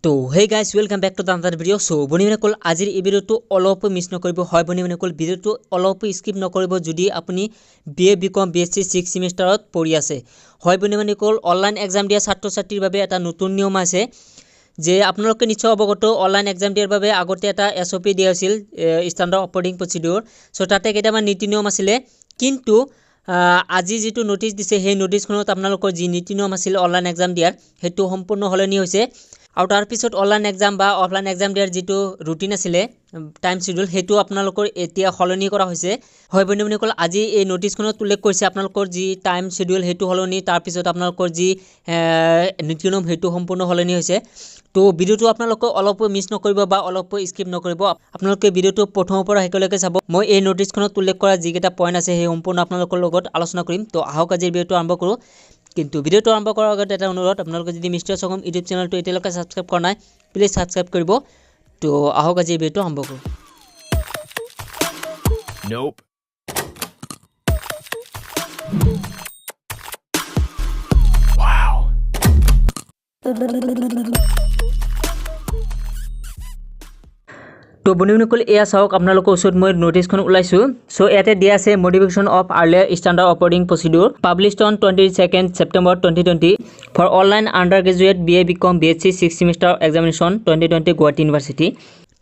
তো hey guys, welcome back to the another video. So বন্ধুসকল আজিৰ এই ভিডিওটো অলপ মিছ নকৰিব হয় বন্ধুসকল ভিডিওটো অলপ স্কিপ নকৰিব যদি আপুনি BA BCom BSc 6 সেমিষ্টাৰত পঢ়ি আছে হয় বন্ধুসকল অনলাইন এক্সাম দিয়া ছাত্ৰ-ছাত্ৰীৰ বাবে এটা নতুন নিয়ম আছে যে আপোনালোকে নিশ্চয় অৱগত অনলাইন এক্সাম দিয়াৰ বাবে আগতে এটা SOP দিয়া আছিল ষ্টেণ্ডাৰ্ড অপাৰেটিং প্ৰচিডিউৰ সো তাতে কেইটামান নীতি নিয়ম আছিল কিন্তু আজি যেটো নোটিস দিছে সেই নোটিসখনত আপোনালোকৰ যি নীতি নিয়ম আছিল অনলাইন এক্সাম দিয়াৰ হেতু সম্পূৰ্ণ হলনি হৈছে আৰু তাৰ পিছত অনলাইন এক্সাম বা অফলাইন এক্সাম দিয়াৰ যেটো ৰুটিন আছিল টাইম শিডিউল হেতু আপোনালোকৰ এতিয়া হলনি কৰা হৈছে হয় বন্ধুসকল আজি এই নোটিসখনত উল্লেখ কৰিছে আপোনালোকৰ যি টাইম শিডিউল হেতু হলনি তাৰ পিছত আপোনালোকৰ যি নীতি নিয়ম হেতু সম্পূৰ্ণ হলনি হৈছে তো ভিডিওটো আপোনালোকে অলপ মিছ নকৰিব বা অলপ স্কিপ নকৰিব আপোনালোকে ভিডিওটো প্ৰথমৰ পৰা শেষলৈকে চাব মই এই নোটিসখনত উল্লেখ কৰা যিকেইটা পইণ্ট আছে সেই সম্পূৰ্ণ আপোনালোকৰ লগত আলোচনা কৰিম তো আহক আজি ভিডিওটো আৰম্ভ কৰো কিন্তু ভিডিওটো আৰম্ভ কৰাৰ আগতে এটা অনুৰোধ আপোনালোকে যদি মিষ্টাৰিয়াছ এক্সম ইউটিউব চেনেলটো এতিয়ালৈকে সাবস্ক্ৰাইব কৰা নাই প্লিজ সাবস্ক্ৰাইব কৰিব তো আহক আজি ভিডিওটো আৰম্ভ কৰো Nope. Wow. তো বন্ধুসকল এয়া চাওক আপোনালোকৰ ওচৰত মই নোটিসখন উলাইছো সো ইয়াতে দিয়া আছে modification of earlier standard operating procedure published on 22nd September 2020 for online undergraduate BA BCom BSc 6 semester examination 2020 university ইউনিভাৰ্চিটি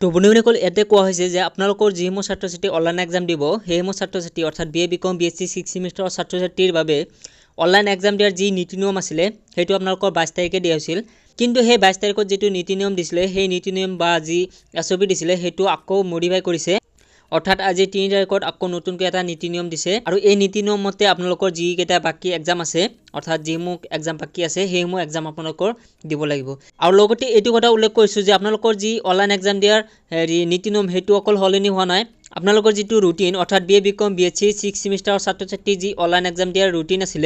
তো বন্ধুসকল ইয়াতে কোৱা হৈছে যে আপোনালোকৰ যিসমূহ ছাত্ৰ-ছাত্ৰী অনলাইন এক্সাম দিব সেইসমূহ ছাত্ৰ-ছাত্ৰী অৰ্থাৎ BA BCom BSc 6 সেমিষ্টাৰৰ ছাত্ৰ-ছাত্ৰীৰ বাবে অনলাইন এক্সাম দিয়াৰ যি নীতি নিয়ম আছিল হেতু আপোনালোকৰ 22 তাৰিখে দিয়া হৈছিল কিন্তু সেই 22 তাৰিখত যেটো নীতি নিয়ম দিছিল সেই নীতি নিয়ম বা যি SOP দিছিল হেতু আকৌ মডিফাই কৰিছে অৰ্থাৎ আজি 3 তাৰিখত আকৌ নতুনকৈ এটা নীতি নিয়ম দিছে আৰু এই নীতি নিয়ম মতে আপোনালোকৰ যি কেটা বাকি এক্সাম আছে অৰ্থাৎ যিসমূহ এক্সাম বাকি আছে সেইসমূহ এক্সাম আপোনালোকৰ দিব লাগিব আৰু লগতে এটো কথা উল্লেখ কৰিছো যে আপোনালোকৰ যি অনলাইন এক্সাম দিয়াৰ নীতি নিয়ম হেতু অকল হলনি হোৱা নাই আপোনালোকৰ যেটো ৰুটিন অৰ্থাৎ BA BCom BSc 6 সেমিষ্টাৰৰ ছাত্ৰ-ছাত্ৰী যি অনলাইন এক্সাম দিয়াৰ ৰুটিন আছিল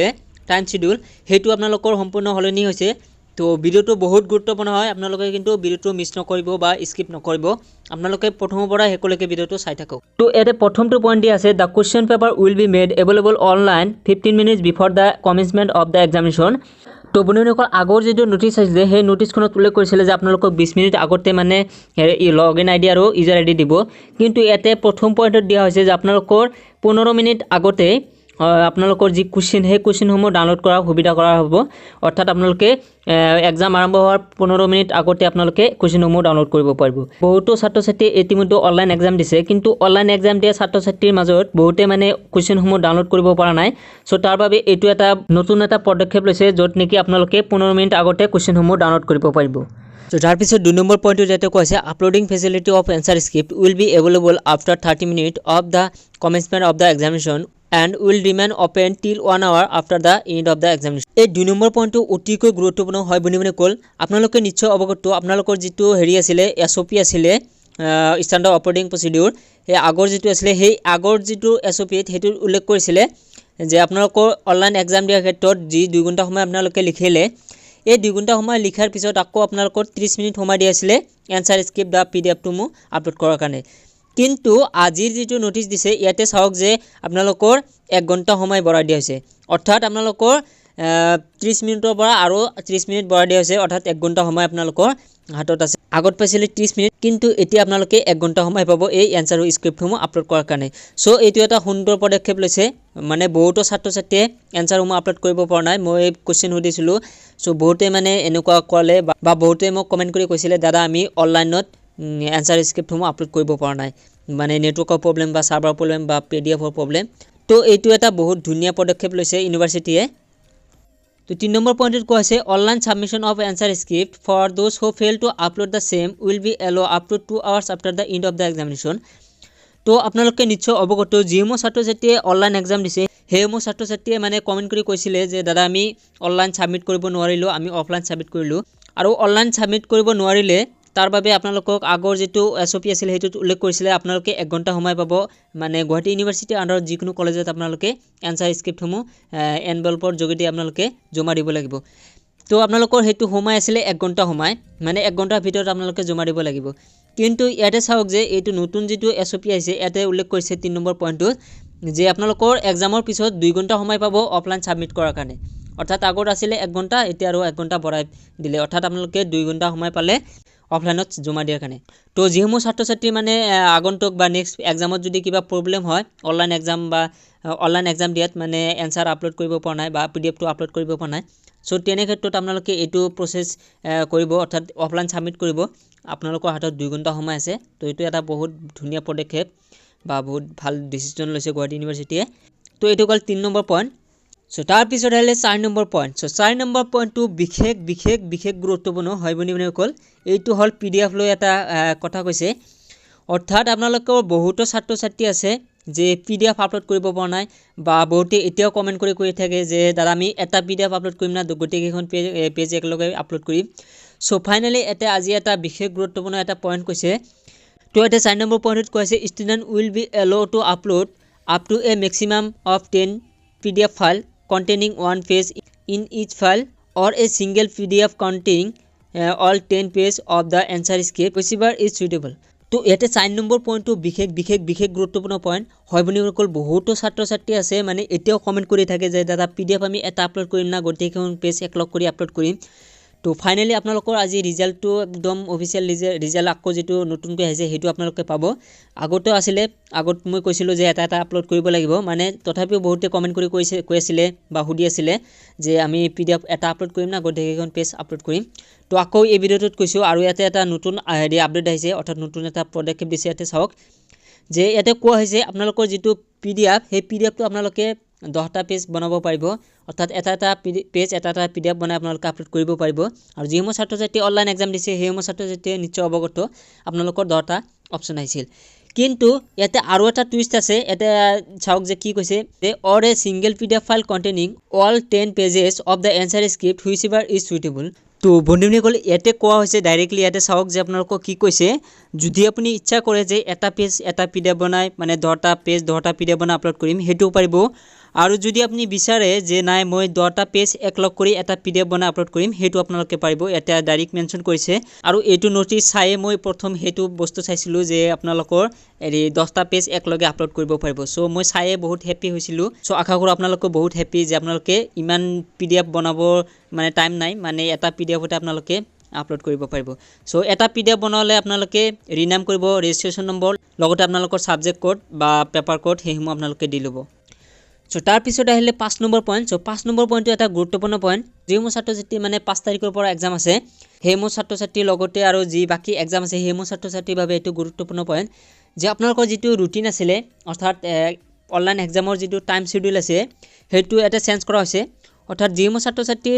টাইম শিডিউল হেতু আপোনালোকৰ সম্পূৰ্ণ হলনি হৈছে তো ভিডিওটো বহুত গুৰুত্বপূৰ্ণ হয় আপোনালোকে কিন্তু ভিডিওটো মিছ নকৰিব বা স্কিপ নকৰিব আপোনালোকে প্ৰথমৰ পৰা শেষলৈকে ভিডিওটো চাই থাকক তো এতে প্ৰথমটো পইণ্ট দি আছে the question paper will be made available online 15 minutes before the commencement of the examination তো বন্ধুসকল আগৰ যেটো নোটিস আছিল সেই নোটিসখনত উল্লেখ কৰিছিল যে আপোনালোকক 20 মিনিট আগতে মানে লগইন আইডি আৰু ইউজাৰ আইডি দিব কিন্তু এতে প্ৰথম পইণ্টত দিয়া হৈছে যে আপোনালোকৰ 15 মিনিট আগতে আপোনালোকৰ যি কোৱেশ্চন হে কোৱেশ্চনসমূহ ডাউনলোড কৰা সুবিধা কৰা হ'ব অৰ্থাৎ আপোনালোকে এক্সাম আৰম্ভ হোৱাৰ 15 মিনিট আগতে আপোনালোকে কোৱেশ্চনসমূহ ডাউনলোড কৰিব পাৰিব বহুতো ছাত্ৰ-ছাত্ৰী ইতিমধ্যে অনলাইন এক্সাম দিছে কিন্তু অনলাইন এক্সাম দিয়া ছাত্ৰ-ছাত্ৰীৰ মাজত বহুতে মানে কোৱেশ্চনসমূহ ডাউনলোড কৰিব পৰা নাই সো তাৰ বাবে এটো এটা নতুন এটা পদক্ষেপ লৈছে যত নেকি আপোনালোকে 15 মিনিট আগতে কোৱেশ্চনসমূহ ডাউনলোড কৰিব পাৰিব তো তাৰ পিছত 2 নম্বৰ পইণ্টটো যেতে কৈছে uploading facility of answer script will be available after 30 minute of the commencement of the examination and will remain open till 1 hour after the end of the examination এই 2 নম্বৰ পইণ্টটো অতিকৈ গুৰুত্বপূৰ্ণ হয় বন্ধুসকল আপোনালোকে নিশ্চয় অৱগত আপোনালোকৰ যেটো হেৰি আছিল SOP আছিল ষ্টেণ্ডাৰ্ড অপাৰেটিং প্ৰচিডিউৰ এই আগৰ যেটো আছিল সেই আগৰ যেটো SOP হেতু উল্লেখ কৰিছিল যে আপোনালোকৰ অনলাইন এক্সাম দিয়াৰ ক্ষেত্ৰত যি 2 ঘণ্টা সময় আপোনালোকে লিখিলে এই 2 ঘণ্টা সময় লিখাৰ পিছত আকৌ আপোনালোকৰ 30 মিনিট সময় দিয়া আছিল এনসাৰ স্ক্ৰিপ্ট বা PDF টো আপলোড কৰাৰ কাৰণে কিন্তু আজিৰ যেটো নোটিস দিছে ইয়াতে চাওক যে আপোনালোকৰ 1 ঘণ্টা সময় বঢ়াই দিয়া হৈছে অৰ্থাৎ আপোনালোকৰ 30 মিনিটৰ পৰা আৰু 30 মিনিট বঢ়াই দিয়া হৈছে অৰ্থাৎ 1 ঘণ্টা সময় আপোনালোকৰ হাতত আছে আগত পাইছিল 30 মিনিট কিন্তু এতিয়া আপোনালোকে 1 ঘণ্টা সময় পাব এই এনসাৰ স্ক্ৰিপ্টসমূহ আপলোড কৰাৰ কাৰণে সো এটো এটা সুন্দৰ পদক্ষেপ লৈছে মানে বহুতো ছাত্ৰ-ছাত্ৰীয়ে এনসাৰসমূহ আপলোড কৰিব পৰা নাই মই কোৱেশ্চন সুধিছিলো সো বহুতে মানে এনেকুৱা ক'লে বা বহুতে মোক কমেন্ট কৰি কৈছিল দাদা আমি অনলাইনত এনসাৰ স্ক্ৰিপ্টসমূহ আপলোড কৰিব পৰা নাই মানে নেটৱৰ্কৰ প্ৰবলেম বা সাৰ্ভাৰ প্ৰবলেম বা PDFৰ প্ৰবলেম তো এইটো এটা বহুত ধুনীয়া পদক্ষেপ লৈছে ইউনিভাৰ্চিটিয়ে তো 3 নম্বৰ পইণ্টত কোৱা আছে online submission of answer script for those who fail to upload the same will be allowed up to 2 hours after the end of the examination তো আপোনালোকে নিশ্চয় অৱগত যিসমূহ ছাত্ৰ-ছাত্ৰীয়ে অনলাইন এক্সাম দিছে সেইসমূহ ছাত্ৰ-ছাত্ৰীয়ে মানে কমেন্ট কৰি কৈছিলে যে দাদা আমি অনলাইন সাবমিট কৰিব নোৱাৰিলো আমি অফলাইন সাবমিট কৰিলো আৰু অনলাইন সাবমিট কৰিব নোৱাৰিলে তাৰ বাবে আপোনালোকক আগৰ যেটো SOP আছিল হেতু উল্লেখ কৰিছিল আপোনালোকে 1 ঘণ্টা সময় পাব মানে গুৱাহাটী ইউনিভাৰ্চিটি আন্ডাৰ যিকোনো কলেজত আপোনালোকে এনসাৰ স্ক্ৰিপ্টসমূহ এনভেলপৰ যোগেদি আপোনালোকে জমা দিব লাগিব তো আপোনালোকৰ হেতু সময় আছিল 1 ঘণ্টা সময় মানে 1 ঘণ্টাৰ ভিতৰত আপোনালোকে জমা দিব লাগিব কিন্তু ইয়াতে চাওক যে এইটো নতুন যেটো SOP আছে ইয়াতে উল্লেখ কৰিছে 3 নম্বৰ পইণ্টটো যে আপোনালোকৰ এক্সামৰ পিছত 2 ঘণ্টা সময় পাব অফলাইন সাবমিট কৰাৰ কাৰণে অৰ্থাৎ আগত আছিল 1 ঘণ্টা এতিয়া আৰু 1 ঘণ্টা বঢ়াই দিলে অৰ্থাৎ আপোনালোকে 2 ঘণ্টা সময় পালে অফলাইনত জমা দিয়াৰ কাৰণে তো যিসমূহ ছাত্ৰ ছাত্ৰী মানে আগন্তুক বা নেক্সট এক্সামত যদি কিবা প্ৰব্লেম হয় অনলাইন এক্সাম দিয়াত মানে এনসাৰ আপলোড কৰিব পৰা নাই বা পিডিএফটো আপলোড কৰিব পৰা নাই সো তেনে ক্ষেত্ৰত আপোনালোকে এইটো প্ৰসেস কৰিব অৰ্থাৎ অফলাইন সাবমিট কৰিব আপোনালোকৰ হাতত 2 ঘণ্টা সময় আছে তো এইটো এটা বহুত ধুনীয়া পদক্ষেপ বা বহুত ভাল ডিসিশন লৈছে গুৱাহাটী ইউনিভাৰ্সিটিয়ে তো এইটো গল 3 নম্বৰ পইণ্ট সো তাৰ পিছত আহিলে 4 নম্বৰ পইণ্ট সো 4 নম্বৰ পইণ্টটো বিশেষ গুৰুত্বপূৰ্ণ হয় বনি কল এইটো হল পিডিএফ লৈ এটা কথা কৈছে অৰ্থাৎ আপোনালোকৰ বহুত ছাত্ৰ ছাত্ৰী আছে যে পিডিএফ আপলোড কৰিব পৰা নাই বা বহুতে এতিয়াও কমেন্ট কৰি থাকে যে দাদা আমি এটা পিডিএফ আপলোড কৰিম না গোটেইখন পেজ একলগে আপলোড কৰিম সো ফাইনালি এটা আজি এটা বিশেষ গুৰুত্বপূৰ্ণ এটা পইণ্ট কৈছে তো এটা 4 নম্বৰ পইণ্টত কৈছে student will be allow to upload up to a maximum of 10 PDF file containing one page in each file or a single PDF containing all 10 pages of the answer script whichever is suitable তো এতে 4 number পইণ্টটো বিশেষ গুৰুত্বপূৰ্ণ point হয় বনি কল বহুত ছাত্ৰ ছাত্ৰী আছে মানে এতিয়াও কমেন্ট কৰি থাকে যে দাদা পিডিএফ আমি এটা আপলোড কৰিম না গোটেইখন পেজ একলগ কৰি আপলোড কৰিম তো ফাইনালি আপোনালোকৰ আজি ৰিজাল্টটো একদম অফিচিয়েল ৰিজাল্ট আকৌ যেটো নতুনকৈ আহিছে হেতু আপোনালোকে পাব আগতে আছিল আগত মই কৈছিল যে এটা আপলোড কৰিব লাগিব মানে তথাপিও বহুতে কমেন্ট কৰি কৈছিল বা হুদি আছিল যে আমি পিডিএফ এটা আপলোড কৰিম না গোটেইখন পেজ আপলোড কৰিম তো আকৌ এই ভিডিওটোত কৈছো আৰু এটা নতুন আপডেট আহিছে অৰ্থাৎ নতুন এটা পদক্ষেপ দিছে ইয়াতে চাওক যে ইয়াতে কোৱা হৈছে আপোনালোকৰ যেটো পিডিএফ হে পিডিএফটো আপোনালোকে 10টা পেজ বনাব পাৰিব অৰ্থাৎ এটা পেজ এটা পিডিএফ বনাই আপোনালোকে আপলোড কৰিব পাৰিব আৰু যিসমূহ ছাত্ৰ ছাত্ৰী অনলাইন এক্সাম দিছে সেইসমূহ ছাত্ৰ ছাত্ৰীয়ে নিশ্চয় অৱগত আপোনালোকৰ 10টা অপচন আহিছিল কিন্তু ইয়াতে আৰু এটা টুইষ্ট আছে এটা চাওক যে কি কৈছে যে or a single PDF file containing all 10 pages of the answer script whichever is suitable তো বন্ধুনি কলে ইয়াতে কোৱা হৈছে ডাইৰেক্টলি ইয়াতে চাওক যে আপোনালোকক কি কৈছে যদি আপুনি ইচ্ছা কৰে যে এটা পেজ এটা পিডিএফ বনাই মানে 10টা পেজ 10টা পিডিএফ বনাই আপলোড কৰিম হেতু পাৰিব আৰু যদি আপুনি বিচাৰে যে নাই মই 10টা পেজ একলগ কৰি এটা পিডিএফ বনাই আপলোড কৰিম হেতু আপোনালোকে পাৰিব এটা ডাইৰেক্ট মেনশন কৰিছে আৰু এইটো নোটিস চাই মই প্ৰথম হেতু বস্তু চাইছিলো যে আপোনালোকৰ এই 10টা পেজ একলগে আপলোড কৰিব পাৰিব সো মই চাইয়ে বহুত হ্যাপি হৈছিলো সো আশা কৰো আপোনালোকে বহুত হ্যাপি যে আপোনালোকে ইমান পিডিএফ বনাব মানে টাইম নাই মানে এটা পিডিএফতে আপোনালোকে আপলোড কৰিব পাৰিব সো এটা পিডিএফ বনালে আপোনালোকে ৰিনাম কৰিব ৰেজিষ্ট্ৰেচন নম্বৰ লগতে আপোনালোকৰ সাবজেক্ট কোড বা পেপাৰ কোড হেসমূহ আপোনালোকে দি লব সো তাৰ পিছত আহিলে 5 নম্বৰ পইণ্ট সো 5 নম্বৰ পইণ্টটো এটা গুৰুত্বপূৰ্ণ পইণ্ট যিসমূহ ছাত্ৰ ছাত্ৰী মানে 5 তাৰিখৰ পৰা এক্সাম আছে হেসমূহ ছাত্ৰ ছাত্ৰী লগতে আৰু যি বাকি এক্সাম আছে হেসমূহ ছাত্ৰ ছাত্ৰীৰ বাবে এটো গুৰুত্বপূৰ্ণ পইণ্ট যে আপোনালোকৰ যেটো ৰুটিন আছিল অৰ্থাৎ অনলাইন এক্সামৰ যেটো টাইম শিডিউল আছে হেতু এটা চেঞ্জ কৰা হৈছে অৰ্থাৎ যিসমূহ ছাত্ৰ ছাত্ৰী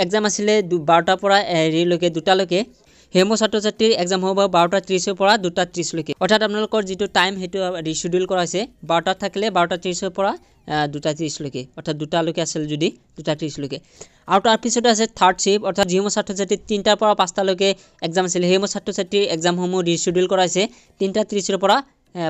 এক্সাম আছিল 12টা পৰা লৈকে 2টা লৈকে হেমো ছাত্ৰ ছাত্ৰীৰ এক্সাম হ'ব 12:30 ৰ পৰা 2:30 লৈকে অৰ্থাৎ আপোনালোকৰ যেটো টাইম হেতু ৰিশিডিউল কৰা হৈছে 12টা থাকিলে 12:30 ৰ পৰা 2:30 লৈকে অৰ্থাৎ 2টা লৈকে আছিল যদি 2:30 লৈকে আৰু তাৰ পিছতে আছে থাৰ্ড শিফট অৰ্থাৎ যিসমূহ ছাত্ৰ ছাত্ৰী 3টাৰ পৰা 5টা লৈকে এক্সাম আছিল হেমো ছাত্ৰ ছাত্ৰীৰ এক্সামসমূহ ৰিশিডিউল কৰা হৈছে 3:30 ৰ পৰা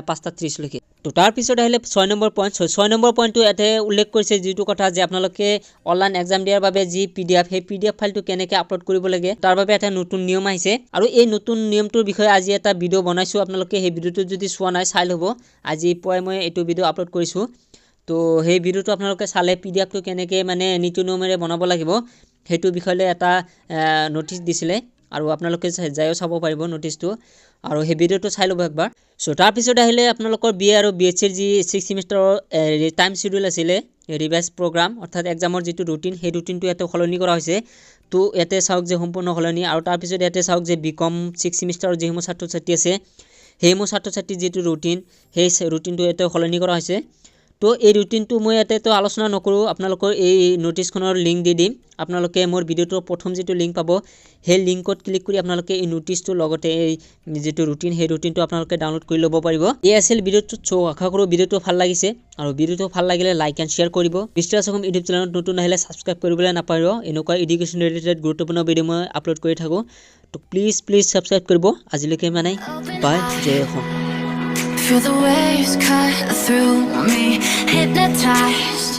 5:30 লৈকে তো তাৰ পিছত আহিলে 6 নম্বৰ পইণ্ট 6 নম্বৰ পইণ্টটো এতে উল্লেখ কৰিছে যেটো কথা যে আপোনালোকে অনলাইন এক্সাম দিয়াৰ বাবে যি পিডিএফ হে পিডিএফ ফাইলটো কেনেকৈ আপলোড কৰিব লাগে তাৰ বাবে এটা নতুন নিয়ম আহিছে আৰু এই নতুন নিয়মটোৰ বিষয়ে আজি এটা ভিডিও বনাইছো আপোনালোকে এই ভিডিওটো যদি চোৱা নাই চাই লব আজি পুৱাই মই এইটো ভিডিও আপলোড কৰিছো তো এই ভিডিওটো আপোনালোকে চালে পিডিএফটো কেনেকৈ মানে নীতি নিয়মেৰে বনাব লাগিব হেতু বিষয়লৈ এটা নোটিস দিছিলে আৰু আপোনালোকে যায়ও চাব পাৰিব নোটিসটো আৰু এই ভিডিওটো চাই লব একবাৰ সো তাৰ পিছত আহিলে আপোনালোকৰ BA আৰু BSc যি 6 সেমিষ্টাৰৰ টাইম শিডিউল আছিল ৰিভাইজ প্ৰগ্ৰাম অৰ্থাৎ এক্সামৰ যেটো ৰুটিন সেই ৰুটিনটো এতে সলনি কৰা হৈছে তো এতে চাওক যে সম্পূৰ্ণ সলনি আৰু তাৰ পিছত এতে চাওক যে BCom 6 সেমিষ্টাৰৰ যিসমূহ ছাত্ৰ ছাত্ৰী আছে হেসমূহ ছাত্ৰ ছাত্ৰী যেটো ৰুটিন সেই ৰুটিনটো এতে সলনি কৰা হৈছে তো এই ৰুটিনটো মই এতে তো আলোচনা নকৰো আপোনালোকৰ এই নোটিসখনৰ লিংক দি দিম আপোনালোকে মোৰ ভিডিওটোৰ প্ৰথম যেটো লিংক পাব সেই লিংকত ক্লিক কৰি আপোনালোকে এই নোটিসটো লগতে এই যেটো ৰুটিন সেই ৰুটিনটো আপোনালোকে ডাউনলোড কৰি ল'ব পাৰিব এই আছিল ভিডিওটো চো আশা কৰো ভিডিওটো ভাল লাগিছে আৰু ভিডিওটো ভাল লাগিলে লাইক এণ্ড শেয়াৰ কৰিব মিষ্টাৰিয়াছ এক্সম ইউটিউব চেনেলত নতুন আহিলে সাবস্ক্ৰাইব কৰিবলৈ নাপাহৰিব এনেকুৱা এডুকেশ্যন ৰিলেটেড গুৰুত্বপূৰ্ণ ভিডিও মই আপলোড কৰি থাকো তো প্লিজ সাবস্ক্ৰাইব কৰিব আজিলৈকে মানে বাই জয় Assam Feel the waves cut through me, hypnotized